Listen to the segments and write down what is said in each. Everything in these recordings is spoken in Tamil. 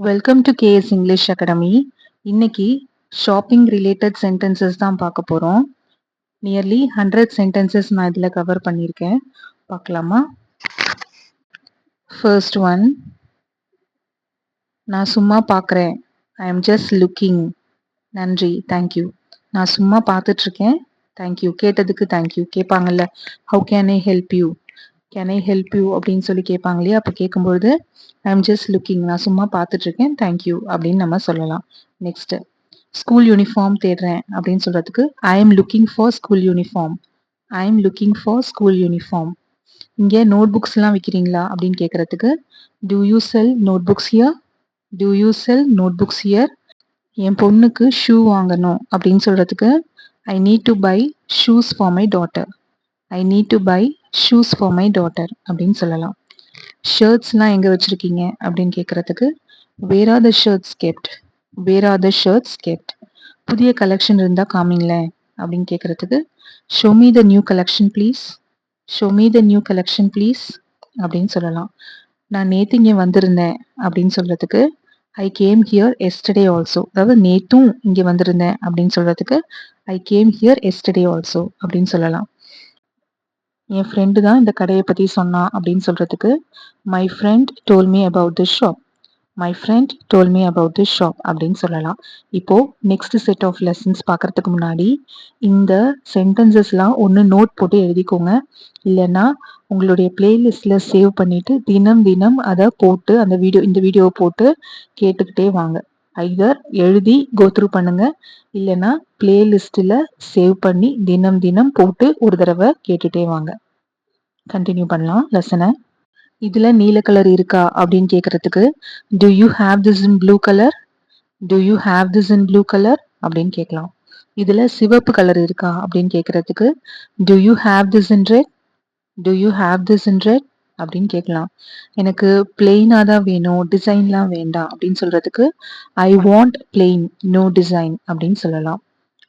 Welcome to KS English academy. இன்னைக்கு ஷாப்பிங் ரிலேட்டட் சென்டென்சஸ் தான் பார்க்க போறோம். நியர்லி 100 சென்டென்சஸ் நான் இதில் கவர் பண்ணியிருக்கேன். பார்க்கலாமா? ஃபர்ஸ்ட் ஒன், நான் சும்மா பார்க்குறேன். I am just looking. நன்றி, தேங்க்யூ. நான் சும்மா பார்த்துட்டு இருக்கேன். தேங்க்யூ. கேட்டதுக்கு தேங்க்யூ. கேட்பாங்கல்ல, how can I help you, can I help you அப்படின்னு சொல்லி கேட்பாங்க இல்லையா? அப்போ கேட்கும்பொழுது ஐ எம் ஜஸ்ட் லுக்கிங், நான் சும்மா பார்த்துட்டு இருக்கேன், தேங்க்யூ அப்படின்னு நம்ம சொல்லலாம். நெக்ஸ்ட், ஸ்கூல் யூனிஃபார்ம் தேடுறேன் அப்படின்னு சொல்றதுக்கு I am looking for school uniform. I am looking for school uniform. இங்கே நோட் புக்ஸ்லாம் விற்கிறீங்களா அப்படின்னு கேட்கறதுக்கு do you sell notebooks here. Do you sell notebooks here. என் பொண்ணுக்கு ஷூ வாங்கணும் அப்படின்னு சொல்றதுக்கு I need to buy shoes for my daughter. I need to buy shoes for my daughter அப்படின்னு சொல்லலாம். ஷர்ட்ஸ்லாம் எங்கே வச்சுருக்கீங்க அப்படின்னு கேட்குறதுக்கு where are the shirts kept. Where are the shirts kept. புதிய கலெக்ஷன் இருந்தால் காமிங்களேன் அப்படின்னு கேட்குறதுக்கு show me the new collection please. Show me the new collection please அப்படின்னு சொல்லலாம். நான் நேற்று இங்கே வந்திருந்தேன் அப்படின்னு சொல்கிறதுக்கு I came here yesterday also. அதாவது நேற்றும் இங்கே வந்திருந்தேன் அப்படின்னு சொல்கிறதுக்கு I came here yesterday also அப்படின்னு சொல்லலாம். என் ஃப்ரெண்டு தான் இந்த கடையை பற்றி சொன்னான் அப்படின்னு சொல்கிறதுக்கு my friend told me about this shop. My friend told me about this shop அப்படின்னு சொல்லலாம். இப்போது நெக்ஸ்ட் செட் ஆஃப் லெசன்ஸ் பார்க்குறதுக்கு முன்னாடி இந்த சென்டென்சஸ்லாம் ஒன்று நோட் போட்டு எழுதிக்கோங்க. இல்லைன்னா உங்களுடைய பிளேலிஸ்டில் சேவ் பண்ணிவிட்டு தினம் தினம் அதை போட்டு இந்த வீடியோவை போட்டு கேட்டுக்கிட்டே வாங்க. ஐதர் எழுதி கோத்ரூ பண்ணுங்க, இல்லைன்னா பிளேலிஸ்டில் சேவ் பண்ணி தினம் தினம் போட்டு ஒரு தடவை கேட்டுட்டே வாங்க. கண்டினியூ பண்ணலாம் லெசனை. இதுல நீல கலர் இருக்கா அப்படின்னு கேட்கறதுக்கு do you have this in blue colour. To you have this in blue colour அப்படின்னு கேட்கலாம். இதுல சிவப்பு கலர் இருக்கா அப்படின்னு கேட்கறதுக்கு do you have this in red. To you have this in red அப்படின்னு கேட்கலாம். எனக்கு பிளெயினாக தான் வேணும், டிசைன்லாம் வேண்டாம் அப்படின்னு சொல்றதுக்கு I want plain, no design அப்படின்னு சொல்லலாம்.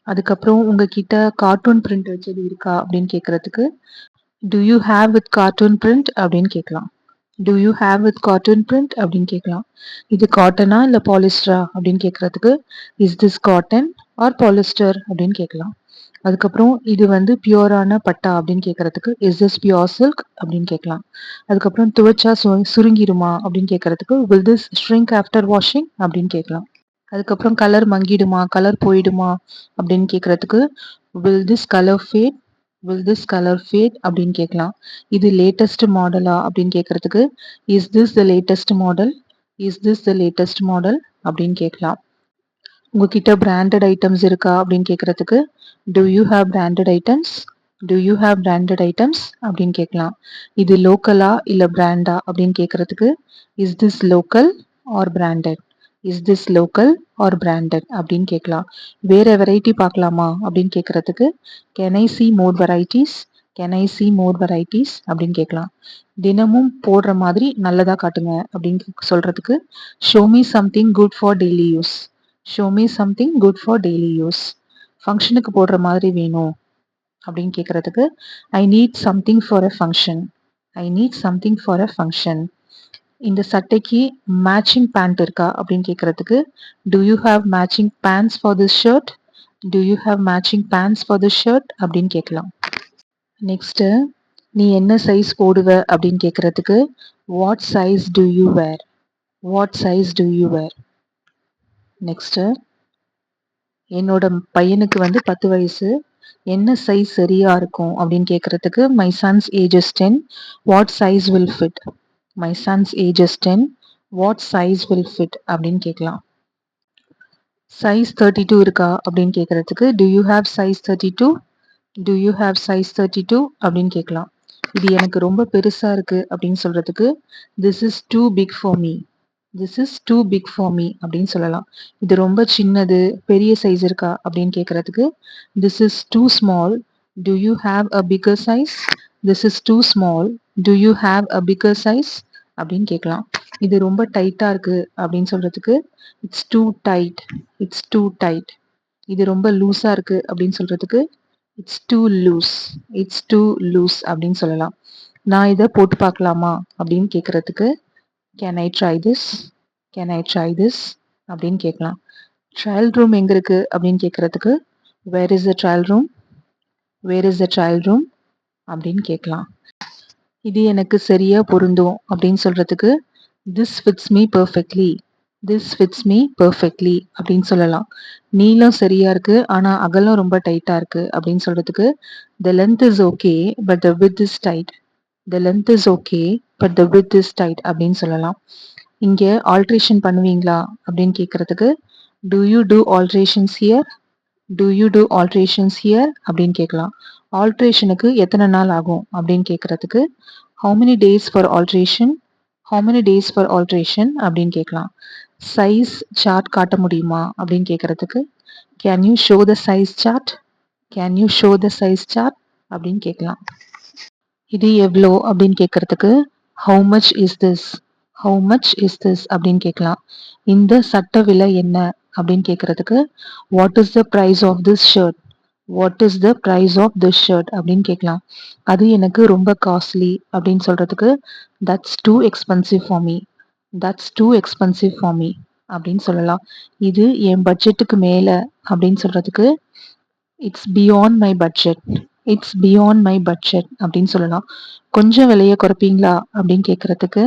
அதுக்கப்புறம் உங்ககிட்ட கார்ட்டூன் பிரிண்ட் வச்சது இருக்கா அப்படின்னு கேட்கறதுக்கு do you have with cartoon print அப்படின்னு கேட்கலாம். Do you have with cartoon print அப்படின்னு கேட்கலாம். இது காட்டனா இல்லை பாலிஸ்டரா அப்படின்னு கேட்கறதுக்கு is this cotton or polyester அப்படின்னு கேட்கலாம். அதுக்கப்புறம் இது வந்து பியூரான பட்டா அப்படின்னு கேட்கறதுக்கு இஸ் திஸ் பியூர் சில்க் அப்படின்னு கேட்கலாம். அதுக்கப்புறம் துவைச்சா சுருங்கிடுமா அப்படின்னு கேட்கறதுக்கு will this shrink after washing அப்படின்னு கேட்கலாம். அதுக்கப்புறம் கலர் மங்கிடுமா, கலர் போயிடுமா அப்படின்னு கேட்கறதுக்கு will this colour fat. Will this colour fat அப்படின்னு கேட்கலாம். இது லேட்டஸ்ட் மாடலா அப்படின்னு கேட்கறதுக்கு is this the latest model. Is this the latest model அப்படின்னு கேட்கலாம். உங்ககிட்ட பிராண்டட் ஐட்டம்ஸ் இருக்கா அப்படின்னு கேட்கறதுக்கு do you have branded items. To you have branded items அப்படின்னு கேட்கலாம். இது லோக்கலா இல்லை பிராண்டா அப்படின்னு கேட்கறதுக்கு is this local or branded. Is this local or branded அப்படின்னு கேட்கலாம். வேற வெரைட்டி பார்க்கலாமா அப்படின்னு கேட்கறதுக்கு can I see more varieties. Can I see more varieties அப்படின்னு கேட்கலாம். தினமும் போடுற மாதிரி நல்லதா காட்டுங்க அப்படின்னு சொல்றதுக்கு show me something good for daily use. Show me something good for daily use. ஃபங்க்ஷனுக்கு போடுற மாதிரி வேணும் அப்படின்னு கேட்கறதுக்கு I need something for a function. I need something for a function. இந்த சட்டைக்கு மேட்சிங் பேண்ட் இருக்கா அப்படின்னு கேட்கறதுக்கு do you have matching pants for this shirt. Do you have matching pants for this shirt அப்படின்னு கேட்கலாம். நெக்ஸ்ட், நீ என்ன சைஸ் போடுவ அப்படின்னு கேட்கறதுக்கு what size do you wear. What size do you wear. Next, என்னோட பையனுக்கு வந்து 10 வயசு, என்ன சைஸ் சரியா இருக்கும் அப்படின்னு கேட்கறதுக்கு my sons age is 10. What size will fit. My sons age is 10. What size will fit அப்படின்னு கேட்கலாம். சைஸ் 32 இருக்கா அப்படின்னு கேட்கறதுக்கு do you have size 32. To you have size 32 அப்படின்னு கேட்கலாம். இது எனக்கு ரொம்ப பெருசா இருக்கு அப்படின்னு சொல்றதுக்கு this is too big for me. This is too big for me அப்படின்னு சொல்லலாம். இது ரொம்ப சின்னது, பெரிய சைஸ் இருக்கா அப்படின்னு கேட்கறதுக்கு this is too small. Do you have a bigger size. This is too small. Do you have a bigger size அப்படின்னு கேட்கலாம். இது ரொம்ப டைட்டா இருக்கு அப்படின்னு சொல்றதுக்கு it's too tight. It's too tight. இது ரொம்ப லூஸா இருக்கு அப்படின்னு சொல்றதுக்கு it's too loose. It's too loose அப்படின்னு சொல்லலாம். நான் இதை போட்டு பார்க்கலாமா அப்படின்னு கேட்கறதுக்கு can I try this. Can I try this அப்படின்னு கேட்கலாம். ட்ரையல் ரூம் எங்க இருக்கு அப்படின்னு கேட்கறதுக்கு where is the trial room, where is the trial room அப்படின்னு கேட்கலாம். இது எனக்கு சரியா பொருந்தும் அப்படின்னு சொல்றதுக்கு this fits me perfectly, this fits me perfectly அப்படின்னு சொல்லலாம். நீளம் சரியா இருக்கு ஆனா அகலம் ரொம்ப டைட்டா இருக்கு அப்படின்னு சொல்றதுக்கு the length is okay but the width is tight, the length is okay but the width is tight அப்படின்னு சொல்லலாம். இங்க ஆல்ட்ரேஷன் பண்ணுவீங்களா அப்படின்னு கேட்கறதுக்கு do you do alterations here, do you do alterations here அப்படின்னு கேட்கலாம். ஆல்ட்ரேஷனுக்கு எத்தனை நாள் ஆகும் அப்படின்னு கேட்கறதுக்கு how many days for alteration, how many days for alteration அப்படின்னு கேட்கலாம். சைஸ் சார்ட் காட்ட முடியுமா அப்படின்னு கேட்கறதுக்கு can you show the size chart, can you show the size chart அப்படின்னு கேட்கலாம். இது எவ்வளோ அப்படின்னு கேட்கறதுக்கு how much is this, how much is this அப்படின்னு கேட்கலாம். இந்த சட்ட விலை என்ன அப்படின்னு கேட்கறதுக்கு what is the price of this shirt, what is the price of this shirt அப்படின்னு கேட்கலாம். அது எனக்கு ரொம்ப காஸ்ட்லி அப்படின்னு சொல்றதுக்கு that's too expensive for me, that's too expensive for me அப்படின்னு சொல்லலாம். இது என் பட்ஜெட்டுக்கு மேல அப்படின்னு சொல்றதுக்கு it's beyond my budget, it's beyond my budget அப்படின்னு சொல்லலாம். கொஞ்சம் விலையை குறைப்பீங்களா அப்படின்னு கேட்கறதுக்கு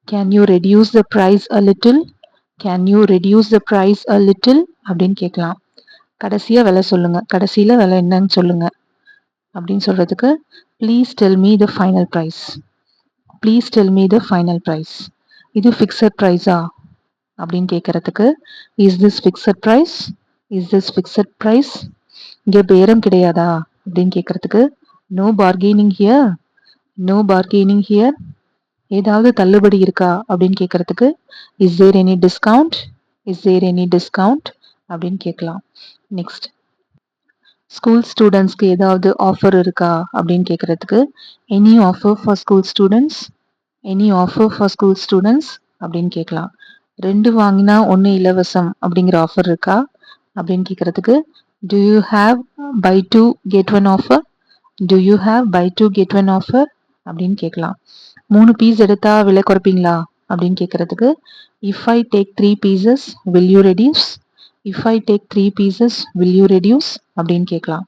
can you reduce the price a little, can you reduce the price a little அப்படின்னு கேட்கலாம். கடைசியா விலை சொல்லுங்க, கடைசியில விலை என்னன்னு சொல்லுங்க அப்படின்னு சொல்றதுக்கு please tell me the final price, please tell me the final price. இது ஃபிக்ஸட் ப்ரைஸா அப்படின்னு கேட்கறதுக்கு is this fixed price, is this fixed price. இங்க பேரம் கிடையாதா அப்படின்னு கேட்கறதுக்கு no bargaining here, no bargaining here. ஏதாவது தள்ளுபடி இருக்கா அப்படின்னு கேட்கறதுக்கு is there any discount, is there any discount அப்படின்னு கேட்கலாம். நெக்ஸ்ட் ஸ்கூல் ஸ்டூடெண்ட்ஸ்க்கு ஏதாவது ஆஃபர் இருக்கா அப்படின்னு கேட்கறதுக்கு any offer for school students, any offer for school students அப்படின்னு கேட்கலாம். 2 வாங்கினா 1 இலவசம் அப்படிங்கிற ஆஃபர் இருக்கா அப்படின்னு கேட்கறதுக்கு do you have buy two get one offer, do you have buy two get one offer அப்படின்னு கேட்கலாம். 3 பீஸ் எடுத்தா விலை குறைப்பீங்களா அப்படின்னு கேட்கறதுக்கு if I take 3 pieces will you reduce, if I take 3 pieces will you reduce அப்படின்னு கேட்கலாம்.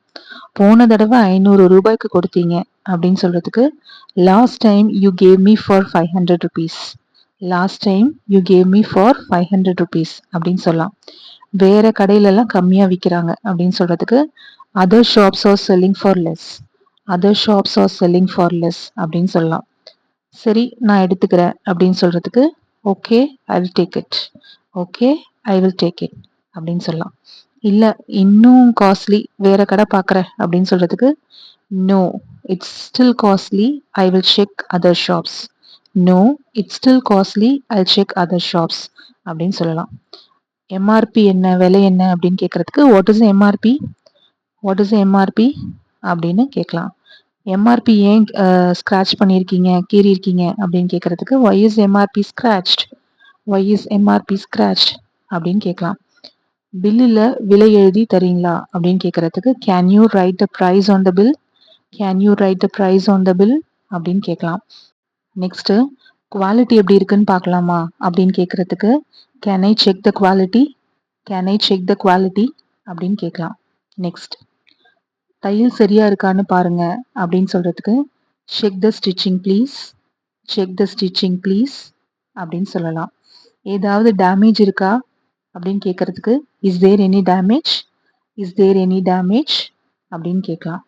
போன தடவை 500 ரூபாய்க்கு கொடுத்தீங்க அப்படின்னு சொல்றதுக்கு last time you gave me for 500 rupees, last time you gave me for 500 rupees அப்படின்னு சொல்லலாம். வேற கடையில எல்லாம் கம்மியா விற்கிறாங்க அப்படின்னு சொல்றதுக்கு other shops are selling for less, other shops are selling for less அப்படின்னு சொல்லலாம். சரி நான் எடுத்துக்கிறேன் அப்படின்னு சொல்றதுக்கு okay I will take it, okay I will take it அப்படின்னு சொல்லலாம். இல்ல இன்னும் காஸ்ட்லி வேற கடை பார்க்குறேன் அப்படின்னு சொல்றதுக்கு no it's still costly I will check other shops, no it's still costly I check other shops அப்படின்னு சொல்லலாம். எம்ஆர்பி என்ன விலை என்ன அப்படின்னு கேட்கறதுக்கு what is MRP, what is MRP அப்படின்னு கேட்கலாம். எம்ஆர்பி ஏன் ஸ்க்ராட்ச் பண்ணியிருக்கீங்க கீறி இருக்கீங்க அப்படின்னு கேட்கறதுக்கு why is MRP scratched, why is MRP scratched அப்படின்னு கேட்கலாம். பில்லில் விலை எழுதி தரீங்களா அப்படின்னு கேட்கறதுக்கு can you write the price on the bill, can you write the price on the bill அப்படின்னு கேட்கலாம். நெக்ஸ்ட் குவாலிட்டி எப்படி இருக்குன்னு பார்க்கலாமா அப்படின்னு கேட்கறதுக்கு can I check the quality, can I check the quality அப்படின்னு கேட்கலாம். நெக்ஸ்ட் தையல் சரியா இருக்கான்னு பாருங்க அப்படின்னு சொல்றதுக்கு check the stitching please, check the stitching please அப்படின்னு சொல்லலாம். ஏதாவது டேமேஜ் இருக்கா அப்படின்னு கேட்கறதுக்கு is there any damage, is there any damage அப்படின்னு கேட்கலாம்.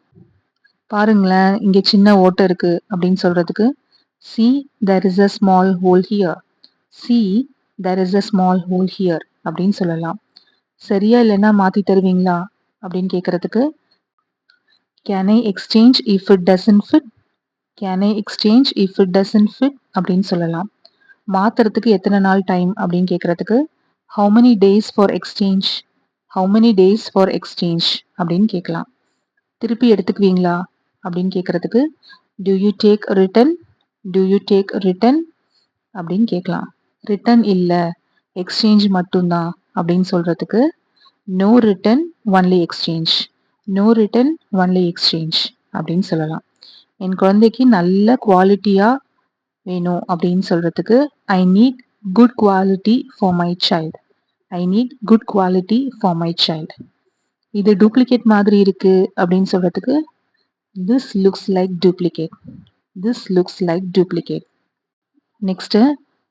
பாருங்களேன் இங்க சின்ன ஓட்டை இருக்கு அப்படின்னு சொல்றதுக்கு see there is a small hole here, see there is a small hole here அப்படின்னு சொல்லலாம். சரியா இல்லைன்னா மாத்தி தருவீங்களா அப்படின்னு கேட்கறதுக்கு can I exchange if it doesn't fit, can I exchange if it doesn't fit அப்படின்னு சொல்லலாம். மாத்துறதுக்கு எத்தனை நாள் டைம் அப்படின்னு கேட்கறதுக்கு how many days for exchange, how many days for exchange அப்படின்னு கேட்கலாம். திருப்பி எடுத்துக்குவீங்களா அப்படின்னு கேட்கறதுக்கு do you take return, do you take return அப்படின்னு கேட்கலாம். ரிட்டர்ன் இல்லை எக்ஸ்சேஞ்ச் மட்டும்தான் அப்படின்னு சொல்றதுக்கு no return only exchange, no return only exchange அப்படின்னு சொல்லலாம். என் குழந்தைக்கு நல்ல குவாலிட்டியா வேணும் அப்படின்னு சொல்றதுக்கு I NEET good quality for my child. I need good quality for my child. இது டூப்ளிகேட் மாதிரி இருக்கு அப்படின்னு சொல்றதுக்கு this looks like duplicate. This looks like duplicate. Next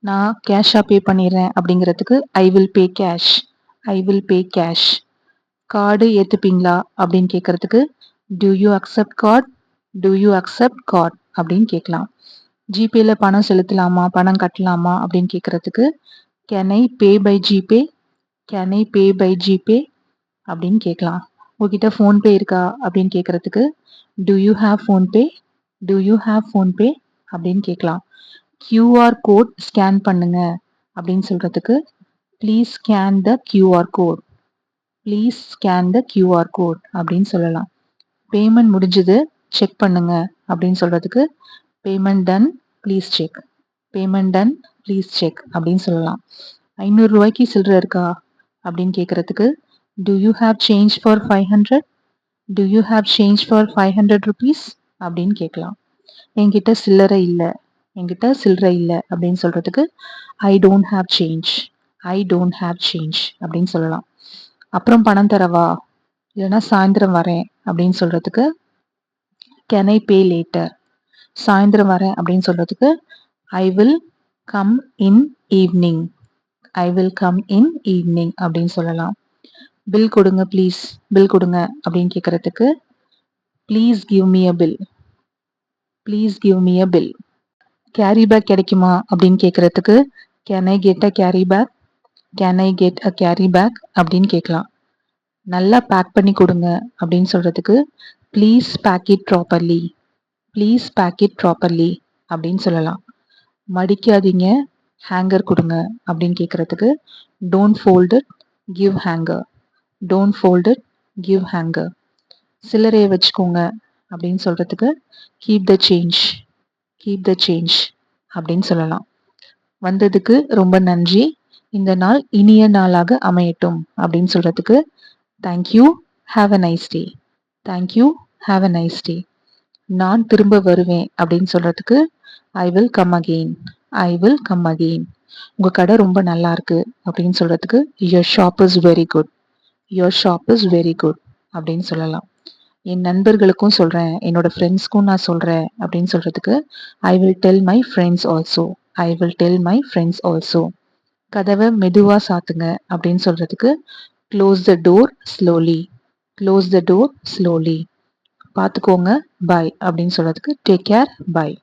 நான் கேஷா பே பண்ணிடுறேன் அப்படிங்கிறதுக்கு I will pay cash. I will pay cash. Card ஏத்துப்பீங்களா அப்படின்னு கேட்கறதுக்கு do you accept card? Do you accept card அப்படின்னு கேட்கலாம். ஜிபேல பணம் செலுத்தலாமா பணம் கட்டலாமா அப்படின்னு கேட்கறதுக்கு can I pay by GPay? Can I pay by GPay அப்படின்னு கேட்கலாம். உங்ககிட்ட ஃபோன்பே இருக்கா அப்படின்னு கேட்கறதுக்கு do you have PhonePe? Do you have PhonePe அப்படின்னு கேட்கலாம். கியூஆர் கோட் ஸ்கேன் பண்ணுங்க அப்படின்னு சொல்றதுக்கு please scan the QR code. Please scan the QR code அப்படின்னு சொல்லலாம். பேமெண்ட் முடிஞ்சது செக் பண்ணுங்க அப்படின்னு சொல்றதுக்கு payment done please check. Payment done please check அப்படின்னு சொல்லலாம். 500 ரூபாய்க்கு சில்லறை இருக்கா அப்படின்னு கேட்கறதுக்கு do you have change for 500? Do you have change for 500 rupees அப்படின்னு கேட்கலாம். என்கிட்ட சில்லறை இல்லை. என்கிட்ட சில்லறை இல்லை அப்படின்னு சொல்றதுக்கு I don't have change. I don't have change அப்படின்னு சொல்லலாம். அப்புறம் பணம் தரவா இல்லைன்னா சாயந்தரம் வரேன் அப்படின்னு சொல்றதுக்கு கேன் ஐ பே லேட்டர்? சாயந்தரம் வரேன் அப்படின்னு சொல்றதுக்கு I will come in evening. I will come in evening அப்படின்னு சொல்லலாம். பில் கொடுங்க ப்ளீஸ். பில் கொடுங்க அப்படின்னு கேட்கறதுக்கு please give me a bill. Please give me a bill. Carry bag கிடைக்குமா அப்படின்னு கேட்கறதுக்கு can I get a carry bag? Can I get a carry bag அப்படின்னு கேட்கலாம். நல்லா பேக் பண்ணி கொடுங்க அப்படின்னு சொல்றதுக்கு please pack it properly. Please pack it properly அப்படின்னு சொல்லலாம். மடிக்காதீங்க ஹேங்கர் கொடுங்க அப்படின்னு கேட்கறதுக்கு don't fold it give hanger. Don't fold it give hanger. சில்லறையை வச்சுக்கோங்க அப்படின்னு சொல்றதுக்கு keep the change. Keep the change அப்படின்னு சொல்லலாம். வந்ததுக்கு ரொம்ப நன்றி. இந்த நாள் இனிய நாளாக அமையட்டும் அப்படின்னு சொல்றதுக்கு thank you have a nice day. Thank you have a nice day. நான் திரும்ப வருவேன் அப்படின்னு சொல்றதுக்கு I will come again. I will come again. உங்க கடை ரொம்ப நல்லா இருக்கு அப்படின்னு சொல்றதுக்கு your shop is very good. Your shop is very good அப்படின்னு சொல்லலாம். என் நண்பர்களுக்கும் சொல்றேன் என்னோட ஃப்ரெண்ட்ஸ்க்கும் நான் சொல்றேன் அப்படின்னு சொல்றதுக்கு I will tell my friends also. I will tell my friends also. கதவை மெதுவா சாத்துங்க அப்படின்னு சொல்றதுக்கு close the door slowly. Close the door slowly. பார்த்துக்கோங்க பாய் அப்படின்னு சொல்றதுக்கு டேக் கேர் பாய்.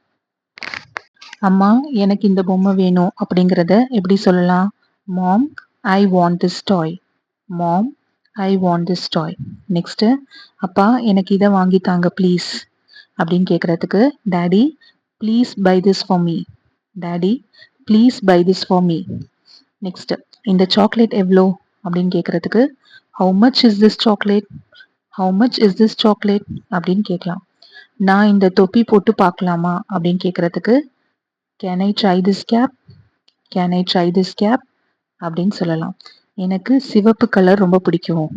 அம்மா எனக்கு இந்த பொம்மை வேணும் அப்படிங்கிறத எப்படி சொல்லலாம்? Mom I want this toy. Mom I want this toy. Next அப்பா எனக்கு இதை வாங்கி தாங்க ப்ளீஸ் அப்படின்னு கேட்கறதுக்கு daddy please buy this for me. Daddy please buy this for me. Next இந்த சாக்லேட் எவ்வளோ அப்படின்னு கேட்கறதுக்கு how much is this chocolate? How much is this chocolate அப்படின்னு கேட்கலாம். நான் இந்த தொப்பி போட்டு பார்க்கலாமா அப்படின்னு கேட்கறதுக்கு can I try this cap? Can I try this gap அப்படின்னு சொல்லலாம். எனக்கு சிவப்பு கலர் ரொம்ப பிடிக்கும்.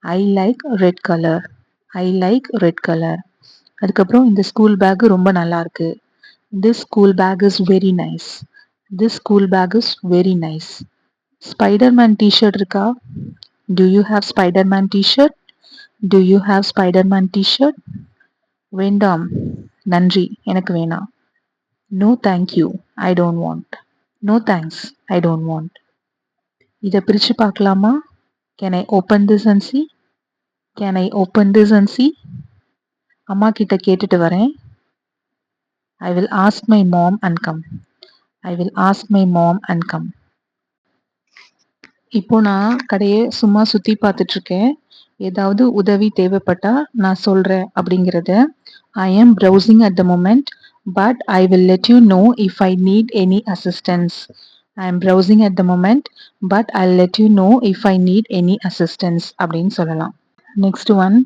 I like red colour. I like red colour. அதுக்கப்புறம் இந்த ஸ்கூல் பேக் ரொம்ப நல்லா இருக்கு. This school bag is very nice. This school bag is very nice. Spiderman t-shirt இருக்கா? Do you have Spiderman t-shirt? Do you have Spiderman t-shirt? வேண்டாம் நன்றி எனக்கு வேணாம். No thank you I don't want. No thanks I don't want. இதை பிரிச்சு பார்க்கலாமா? Can I open this and C? Can I open this and see? அம்மா கிட்ட கேட்டுட்டு வரேன். I will ask my mom and come. I will ask my mom and come. இப்போ நான் கடையை சும்மா சுத்தி பார்த்துட்டு இருக்கேன். ஏதாவது உதவி தேவைப்பட்டா நான் சொல்றேன் அப்படிங்கிறத ஐ am browsing at the moment but I will let you know if I need any assistance. I am browsing at the moment but I'll let you know if I need any assistance அப்படின்னு சொல்லலாம். நெக்ஸ்ட் ஒன்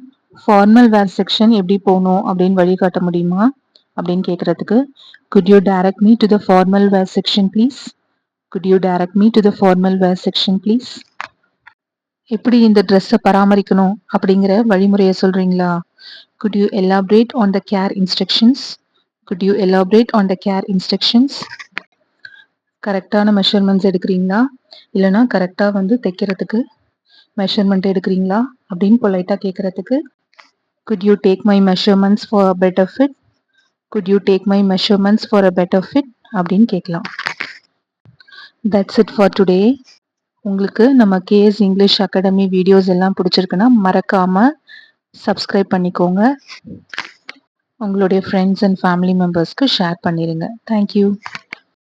ஃபார்மல் வேர் செக்ஷன் எப்படி போகணும் அப்படின்னு வழிகாட்ட முடியுமா அப்படின்னு கேட்கறதுக்கு could you direct me to the formal wear section please? Could you direct me to the formal wear section please? எப்படி இந்த ட்ரெஸ்ஸை பராமரிக்கணும் அப்படிங்கிற வழிமுறையை சொல்றீங்களா? Could you elaborate on the care instructions? Could you elaborate on the care instructions? கரெக்டான மெஷர்மெண்ட்ஸ் எடுக்கிறீங்களா? இல்லைனா கரெக்டாக வந்து தைக்கிறதுக்கு மெஷர்மெண்ட் எடுக்கிறீங்களா அப்படின்னு பொலைட்டாக கேட்குறதுக்கு good you take my measurements for a better fit, good you take my measurements for a better fit அப்படின்னு கேட்கலாம். That's it for today. உங்களுக்கு நம்ம கேஎஸ் இங்கிலீஷ் அகாடமி வீடியோஸ் எல்லாம் பிடிச்சிருக்குன்னா மறக்காமல் சப்ஸ்கிரைப் பண்ணிக்கோங்க. உங்களுடைய ஃப்ரெண்ட்ஸ் அண்ட் ஃபேமிலி மெம்பர்ஸ்க்கு ஷேர் பண்ணிடுங்க. தேங்க்யூ.